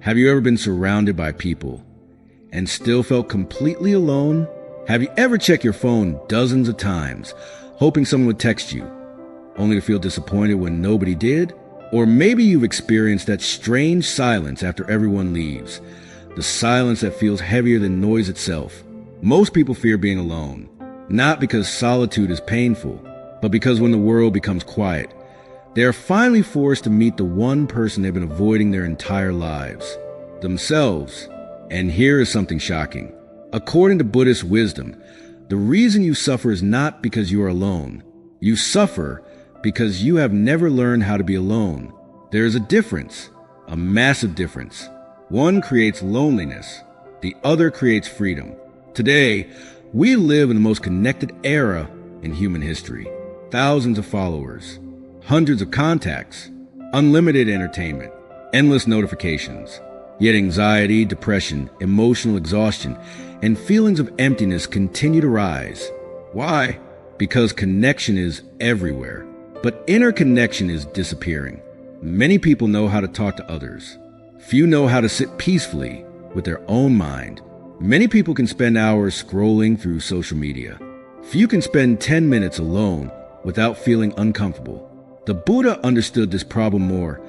Have you ever been surrounded by people and still felt completely alone? Have you ever checked your phone dozens of times, hoping someone would text you, only to feel disappointed when nobody did? Or maybe you've experienced that strange silence after everyone leaves, the silence that feels heavier than noise itself. Most people fear being alone, not because solitude is painful, but because when the world becomes quiet, they are finally forced to meet the one person they've been avoiding their entire lives, themselves. And here is something shocking. According to Buddhist wisdom, the reason you suffer is not because you are alone. You suffer because you have never learned how to be alone. There is a difference, a massive difference. One creates loneliness, the other creates freedom. Today, we live in the most connected era in human history. Thousands of followers, hundreds of contacts, unlimited entertainment, endless notifications. Yet anxiety, depression, emotional exhaustion, and feelings of emptiness continue to rise. Why? Because connection is everywhere, but inner connection is disappearing. Many people know how to talk to others. Few know how to sit peacefully with their own mind. Many people can spend hours scrolling through social media. Few can spend 10 minutes alone without feeling uncomfortable. The Buddha understood this problem more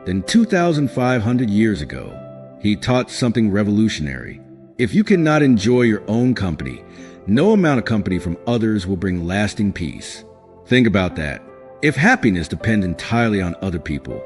than 2,500 years ago. He taught something revolutionary. If you cannot enjoy your own company, no amount of company from others will bring lasting peace. Think about that. If happiness depends entirely on other people,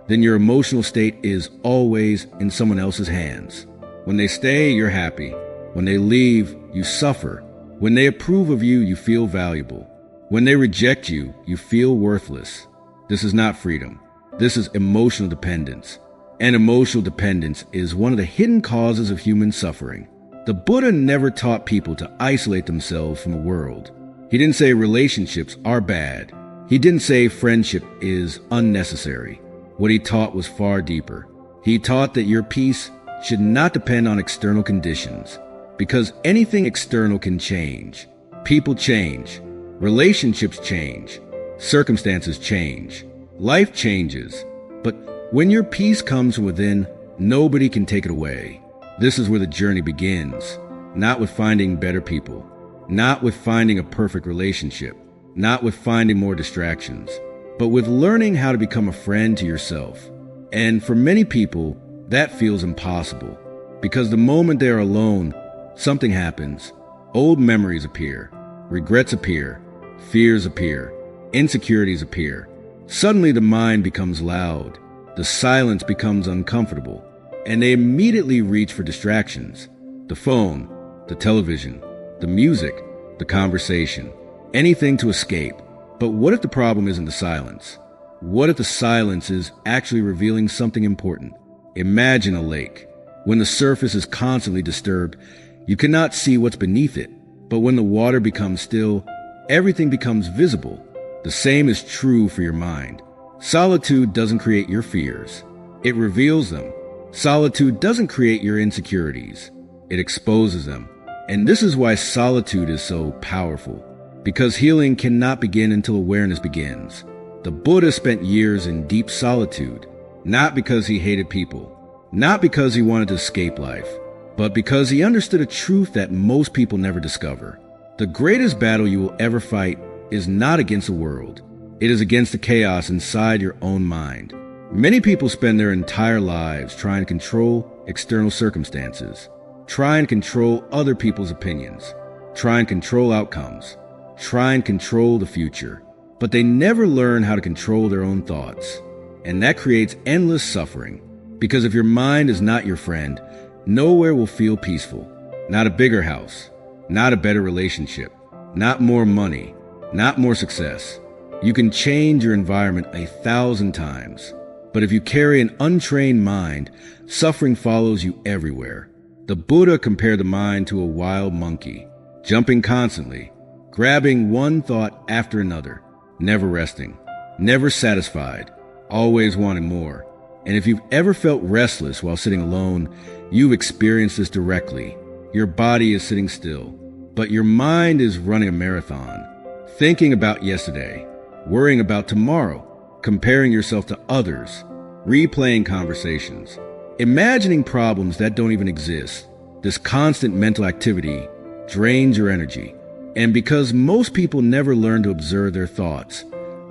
then your emotional state is always in someone else's hands. When they stay, you're happy. When they leave, you suffer. When they approve of you, you feel valuable. When they reject you, you feel worthless. This is not freedom. This is emotional dependence. And emotional dependence is one of the hidden causes of human suffering. The Buddha never taught people to isolate themselves from the world. He didn't say relationships are bad. He didn't say friendship is unnecessary. What he taught was far deeper. He taught that your peace should not depend on external conditions, because anything external can change. People change. Relationships change. Circumstances change. Life changes. But when your peace comes from within, nobody can take it away. This is where the journey begins, not with finding better people, not with finding a perfect relationship, not with finding more distractions, but with learning how to become a friend to yourself. And for many people, that feels impossible, because the moment they are alone, something happens. Old memories appear, regrets appear, fears appear, insecurities appear. Suddenly the mind becomes loud, the silence becomes uncomfortable, and they immediately reach for distractions. The phone, the television, the music, the conversation, anything to escape. But what if the problem isn't the silence? What if the silence is actually revealing something important? Imagine a lake. When the surface is constantly disturbed, you cannot see what's beneath it. But when the water becomes still, everything becomes visible. The same is true for your mind. Solitude doesn't create your fears. It reveals them. Solitude doesn't create your insecurities. It exposes them. And this is why solitude is so powerful. Because healing cannot begin until awareness begins. The Buddha spent years in deep solitude, not because he hated people, not because he wanted to escape life, but because he understood a truth that most people never discover. The greatest battle you will ever fight is not against the world. It is against the chaos inside your own mind. Many people spend their entire lives trying to control external circumstances, try and control other people's opinions, try and control outcomes, try and control the future. But they never learn how to control their own thoughts. And that creates endless suffering. Because if your mind is not your friend, nowhere will feel peaceful. Not a bigger house, not a better relationship, not more money, not more success. You can change your environment 1,000 times. But if you carry an untrained mind, suffering follows you everywhere. The Buddha compared the mind to a wild monkey, jumping constantly, grabbing one thought after another, never resting, never satisfied, always wanting more. And if you've ever felt restless while sitting alone, you've experienced this directly. Your body is sitting still, but your mind is running a marathon, thinking about yesterday, worrying about tomorrow, comparing yourself to others, replaying conversations. Imagining problems that don't even exist, this constant mental activity, drains your energy. And because most people never learn to observe their thoughts,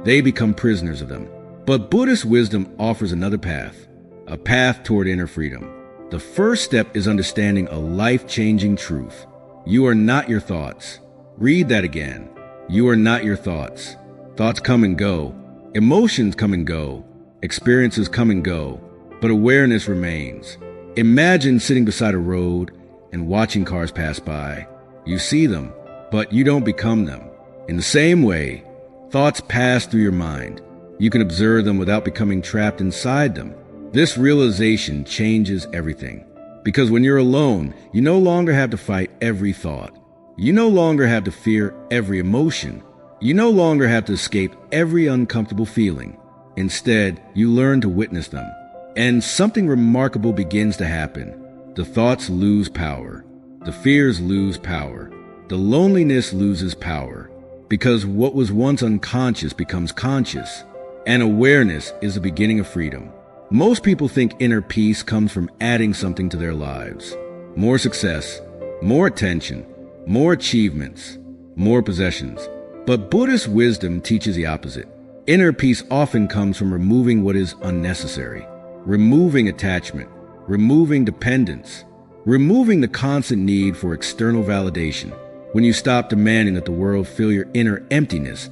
they become prisoners of them. But Buddhist wisdom offers another path, a path toward inner freedom. The first step is understanding a life-changing truth. You are not your thoughts. Read that again. You are not your thoughts. Thoughts come and go. Emotions come and go. Experiences come and go. But awareness remains. Imagine sitting beside a road and watching cars pass by. You see them, but you don't become them. In the same way, thoughts pass through your mind. You can observe them without becoming trapped inside them. This realization changes everything. Because when you're alone, you no longer have to fight every thought. You no longer have to fear every emotion. You no longer have to escape every uncomfortable feeling. Instead, you learn to witness them. And something remarkable begins to happen. The thoughts lose power. The fears lose power. The loneliness loses power. Because what was once unconscious becomes conscious. And awareness is the beginning of freedom. Most people think inner peace comes from adding something to their lives. More success, more attention, more achievements, more possessions. But Buddhist wisdom teaches the opposite. Inner peace often comes from removing what is unnecessary, removing attachment, removing dependence, removing the constant need for external validation. When you stop demanding that the world fill your inner emptiness,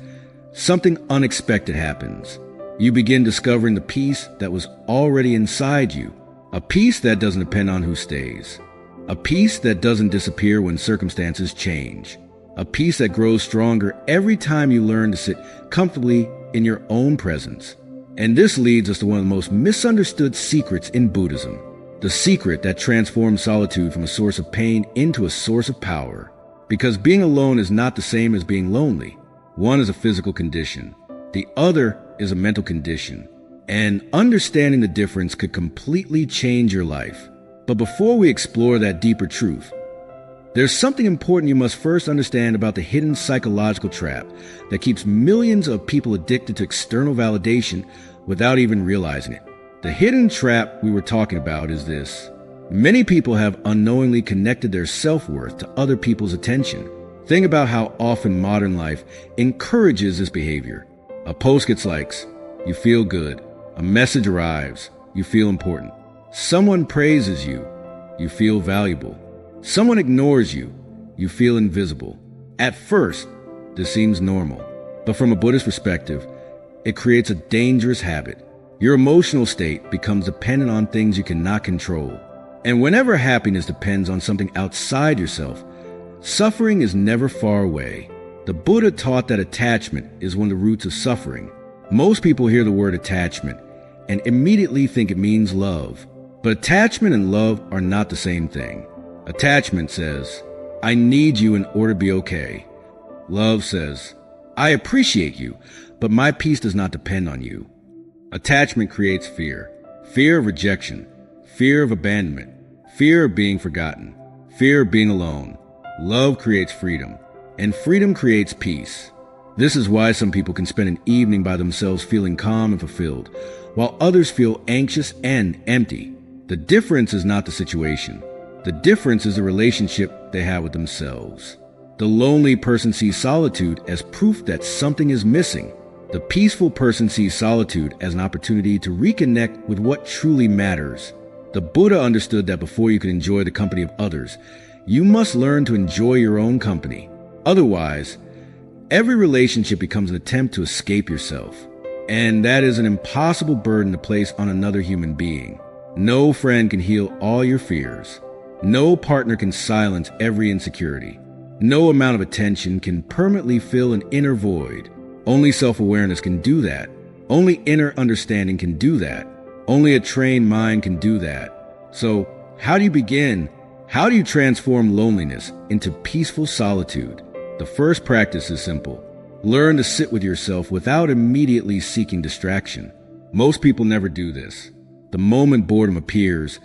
something unexpected happens. You begin discovering the peace that was already inside you, a peace that doesn't depend on who stays, a peace that doesn't disappear when circumstances change, a peace that grows stronger every time you learn to sit comfortably in your own presence. And this leads us to one of the most misunderstood secrets in Buddhism, the secret that transforms solitude from a source of pain into a source of power. Because being alone is not the same as being lonely. One is a physical condition. The other is a mental condition. And understanding the difference could completely change your life. But before we explore that deeper truth, there's something important you must first understand about the hidden psychological trap that keeps millions of people addicted to external validation without even realizing it. The hidden trap we were talking about is this. Many people have unknowingly connected their self-worth to other people's attention. Think about how often modern life encourages this behavior. A post gets likes, you feel good. A message arrives, you feel important. Someone praises you, you feel valuable. Someone ignores you, you feel invisible. At first, this seems normal. But from a Buddhist perspective, it creates a dangerous habit. Your emotional state becomes dependent on things you cannot control. And whenever happiness depends on something outside yourself, suffering is never far away. The Buddha taught that attachment is one of the roots of suffering. Most people hear the word attachment and immediately think it means love. But attachment and love are not the same thing. Attachment says, I need you in order to be okay. Love says, I appreciate you, but my peace does not depend on you. Attachment creates fear. Fear of rejection. Fear of abandonment. Fear of being forgotten. Fear of being alone. Love creates freedom. And freedom creates peace. This is why some people can spend an evening by themselves feeling calm and fulfilled, while others feel anxious and empty. The difference is not the situation. The difference is the relationship they have with themselves. The lonely person sees solitude as proof that something is missing. The peaceful person sees solitude as an opportunity to reconnect with what truly matters. The Buddha understood that before you can enjoy the company of others, you must learn to enjoy your own company. Otherwise, every relationship becomes an attempt to escape yourself. And that is an impossible burden to place on another human being. No friend can heal all your fears. No partner can silence every insecurity. No amount of attention can permanently fill an inner void. Only self-awareness can do that. Only inner understanding can do that. Only a trained mind can do that. So, how do you begin? How do you transform loneliness into peaceful solitude? The first practice is simple. Learn to sit with yourself without immediately seeking distraction. Most people never do this. The moment boredom appears,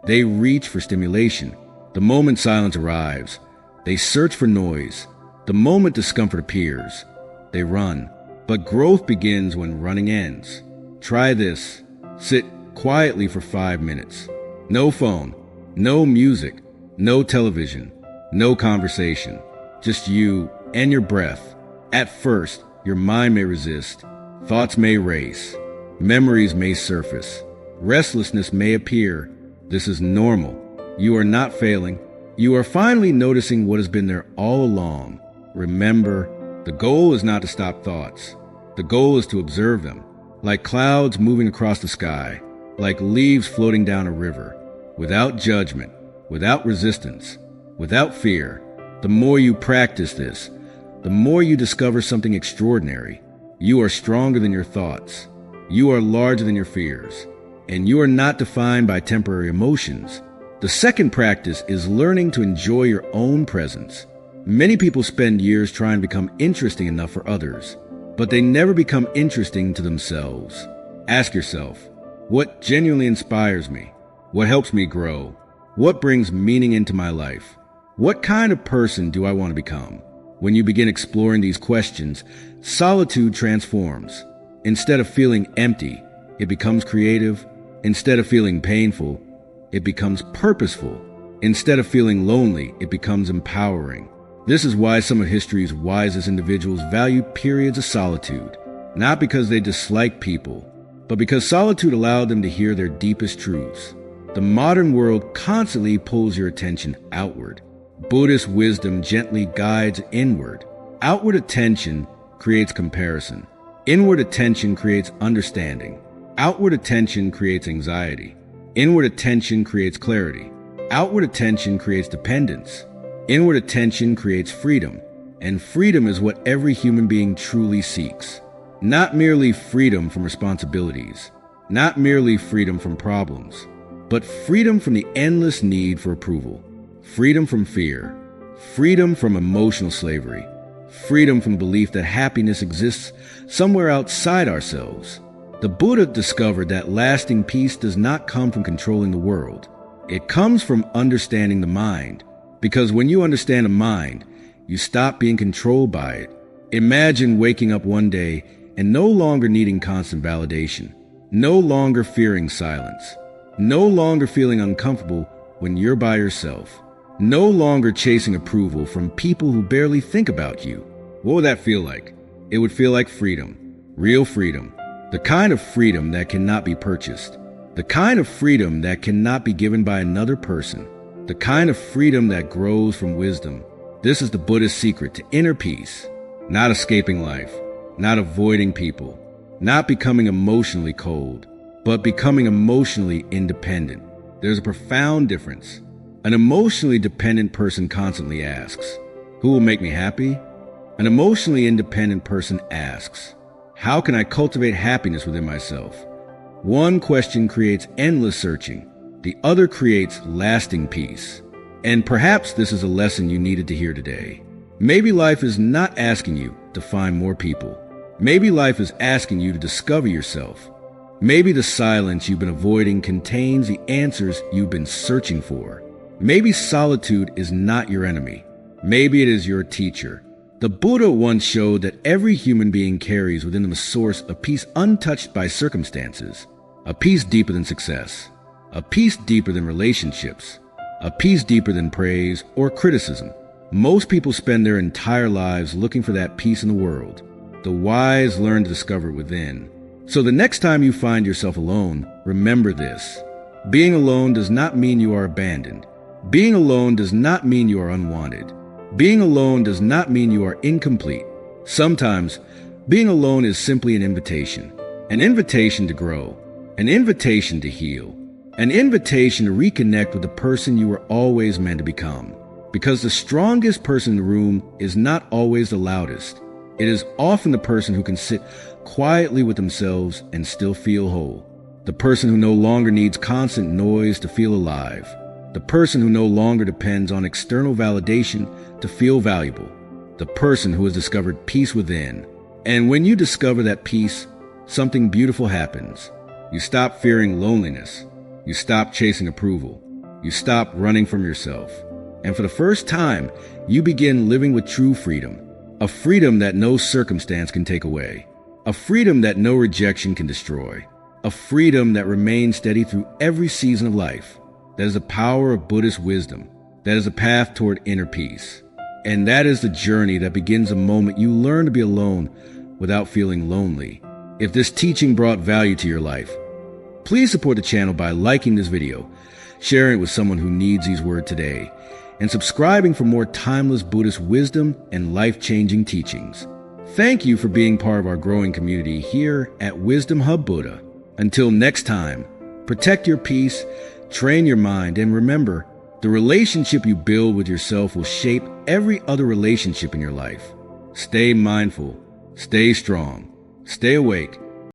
they reach for stimulation. The moment silence arrives, they search for noise. The moment discomfort appears, they run. But growth begins when running ends. Try this. Sit quietly for 5 minutes. No phone, no music, no television, no conversation. Just you and your breath. At first, your mind may resist. Thoughts may race. Memories may surface. Restlessness may appear. This is normal. You are not failing. You are finally noticing what has been there all along. Remember, the goal is not to stop thoughts. The goal is to observe them, like clouds moving across the sky, like leaves floating down a river, without judgment, without resistance, without fear. The more you practice this, the more you discover something extraordinary. You are stronger than your thoughts. You are larger than your fears. And you are not defined by temporary emotions. The second practice is learning to enjoy your own presence. Many people spend years trying to become interesting enough for others, but they never become interesting to themselves. Ask yourself, what genuinely inspires me? What helps me grow? What brings meaning into my life? What kind of person do I want to become? When you begin exploring these questions, solitude transforms. Instead of feeling empty, it becomes creative. Instead of feeling painful, it becomes purposeful. Instead of feeling lonely, it becomes empowering. This is why some of history's wisest individuals value periods of solitude, not because they dislike people, but because solitude allowed them to hear their deepest truths. The modern world constantly pulls your attention outward. Buddhist wisdom gently guides inward. Outward attention creates comparison. Inward attention creates understanding. Outward attention creates anxiety. Inward attention creates clarity. Outward attention creates dependence. Inward attention creates freedom. And freedom is what every human being truly seeks. Not merely freedom from responsibilities, not merely freedom from problems, but freedom from the endless need for approval. Freedom from fear, freedom from emotional slavery, freedom from the belief that happiness exists somewhere outside ourselves. The Buddha discovered that lasting peace does not come from controlling the world. It comes from understanding the mind, because when you understand the mind, you stop being controlled by it. Imagine waking up one day and no longer needing constant validation, no longer fearing silence, no longer feeling uncomfortable when you're by yourself. No longer chasing approval from people who barely think about you. What would that feel like? It would feel like freedom. Real freedom. The kind of freedom that cannot be purchased. The kind of freedom that cannot be given by another person. The kind of freedom that grows from wisdom. This is the Buddhist secret to inner peace. Not escaping life. Not avoiding people. Not becoming emotionally cold. But becoming emotionally independent. There's a profound difference. An emotionally dependent person constantly asks, who will make me happy? An emotionally independent person asks, how can I cultivate happiness within myself? One question creates endless searching. The other creates lasting peace. And perhaps this is a lesson you needed to hear today. Maybe life is not asking you to find more people. Maybe life is asking you to discover yourself. Maybe the silence you've been avoiding contains the answers you've been searching for. Maybe solitude is not your enemy. Maybe it is your teacher. The Buddha once showed that every human being carries within them a source of peace untouched by circumstances, a peace deeper than success, a peace deeper than relationships, a peace deeper than praise or criticism. Most people spend their entire lives looking for that peace in the world. The wise learn to discover it within. So the next time you find yourself alone, remember this. Being alone does not mean you are abandoned. Being alone does not mean you are unwanted. Being alone does not mean you are incomplete. Sometimes, being alone is simply an invitation to grow, an invitation to heal, an invitation to reconnect with the person you were always meant to become. Because the strongest person in the room is not always the loudest. It is often the person who can sit quietly with themselves and still feel whole. The person who no longer needs constant noise to feel alive. The person who no longer depends on external validation to feel valuable. The person who has discovered peace within. And when you discover that peace, something beautiful happens. You stop fearing loneliness. You stop chasing approval. You stop running from yourself. And for the first time, you begin living with true freedom. A freedom that no circumstance can take away. A freedom that no rejection can destroy. A freedom that remains steady through every season of life. That is the power of Buddhist wisdom. That is a path toward inner peace. And that is the journey that begins the moment you learn to be alone without feeling lonely. If this teaching brought value to your life, please support the channel by liking this video, sharing it with someone who needs these words today, and subscribing for more timeless Buddhist wisdom and life-changing teachings. Thank you for being part of our growing community here at Wisdom Hub Buddha. Until next time, protect your peace, train your mind, and remember, the relationship you build with yourself will shape every other relationship in your life. Stay mindful, stay strong, stay awake,